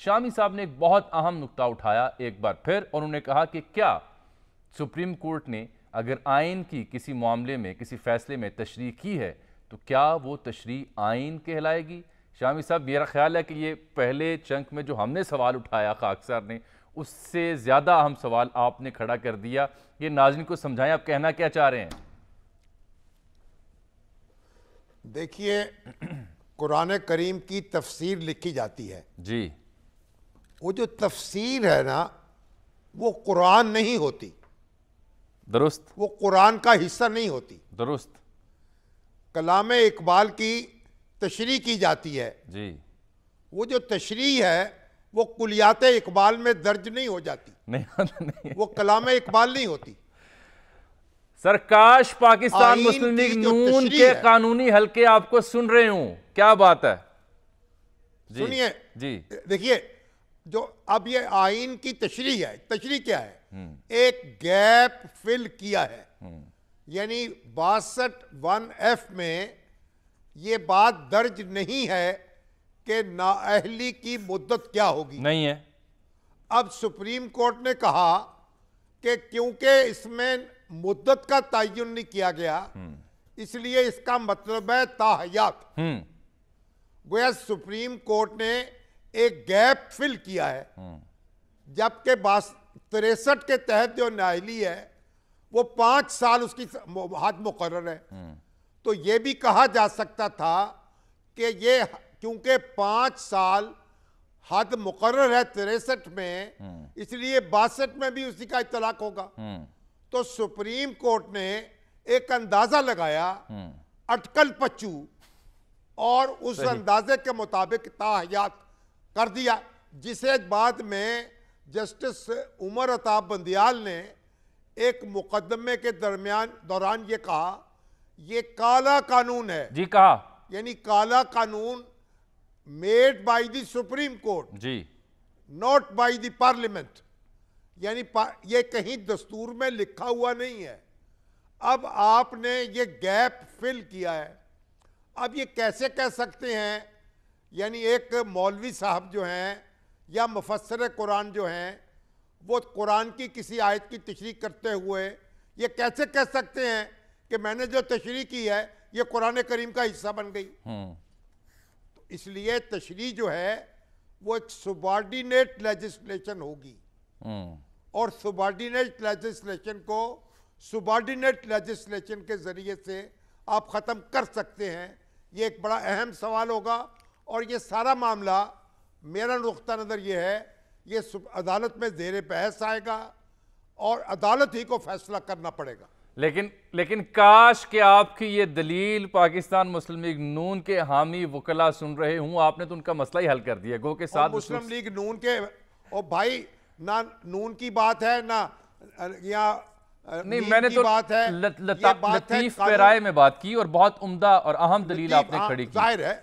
شامی صاحب نے ایک بہت اہم نقطہ اٹھایا ایک بار پھر، اور انہوں نے کہا کہ کیا سپریم کورٹ نے اگر آئین کی کسی معاملے میں کسی فیصلے میں تشریح کی ہے تو کیا وہ تشریح آئین کہلائے گی؟ شامی صاحب، میرا خیال ہے کہ یہ پہلے چنک میں جو ہم نے سوال اٹھایا خاک سار نے، اس سے زیادہ اہم سوال آپ نے کھڑا کر دیا۔ یہ ناظرین کو سمجھائیں آپ کہنا کیا چاہ رہے ہیں؟ دیکھیے، قرآن کریم کی تفسیر لکھی جاتی ہے جی، وہ جو تفسیر ہے نا وہ قرآن نہیں ہوتی، درست وہ قرآن کا حصہ نہیں ہوتی۔ درست کلام اقبال کی تشریح کی جاتی ہے، جی، وہ جو تشریح ہے وہ کلیات اقبال میں درج نہیں ہو جاتی، نہیں وہ کلام اقبال نہیں ہوتی۔ سر، کاش پاکستان آئین مسلم لیگ کی جو نون تشریح کے ہے، قانونی حلقے آپ کو سن رہے ہوں، کیا بات ہے؟ جی سنیے، جی، دیکھیے، جو اب یہ آئین کی تشریح ہے، تشریح کیا ہے؟ ایک گیپ فل کیا ہے، یعنی 62(1)(f) میں یہ بات درج نہیں ہے کہ نااہلی کی مدت کیا ہوگی۔ نہیں ہے۔ اب سپریم کورٹ نے کہا کہ کیونکہ اس میں مدت کا تعین نہیں کیا گیا اس لیے اس کا مطلب ہے تاحیات۔ گویا سپریم کورٹ نے ایک گیپ فل کیا ہے، جبکہ 63 کے تحت جو نااہلی ہے وہ 5 سال اس کی حد مقرر ہے۔ تو یہ بھی کہا جا سکتا تھا کہ یہ کیونکہ 5 سال حد مقرر ہے 63 میں، اس لیے 62 میں بھی اسی کا اطلاق ہوگا۔ تو سپریم کورٹ نے ایک اندازہ لگایا اٹکل پچو اور اس اندازے کے مطابق تاحیات کر دیا، جسے بعد میں جسٹس عمر عطا بندیال نے ایک مقدمے کے دوران یہ کہا یہ کالا قانون ہے۔ جی، کہا یعنی کالا قانون made by the supreme court, جی، ناٹ بائی دی پارلیمنٹ، یعنی یہ کہیں دستور میں لکھا ہوا نہیں ہے۔ اب آپ نے یہ گیپ فل کیا ہے، اب یہ کیسے کہہ سکتے ہیں؟ یعنی ایک مولوی صاحب جو ہیں یا مفسر قرآن جو ہیں وہ قرآن کی کسی آیت کی تشریح کرتے ہوئے یہ کیسے کہہ سکتے ہیں کہ میں نے جو تشریح کی ہے یہ قرآن کریم کا حصہ بن گئی؟ تو اس لیے تشریح جو ہے وہ ایک سبارڈینیٹ لیجسلیشن ہوگی، اور سبارڈینیٹ لیجسلیشن کو سبارڈینیٹ لیجسلیشن کے ذریعے سے آپ ختم کر سکتے ہیں۔ یہ ایک بڑا اہم سوال ہوگا، اور یہ سارا معاملہ میرا نقطہ نظر یہ ہے یہ عدالت میں زیر بحث آئے گا اور عدالت ہی کو فیصلہ کرنا پڑے گا۔ لیکن کاش کہ آپ کی یہ دلیل پاکستان مسلم لیگ نون کے حامی وکلا سن رہے ہوں، آپ نے تو ان کا مسئلہ ہی حل کر دیا۔ گو کہ ساتھ مسلم لیگ نون کے بھائی نہ نون کی بات ہے نہ یا نہیں، میں نے تو لطیف پیرائے میں بات کی اور بہت عمدہ اور اہم دلیل آپ نے کھڑی کی۔ ظاہر ہے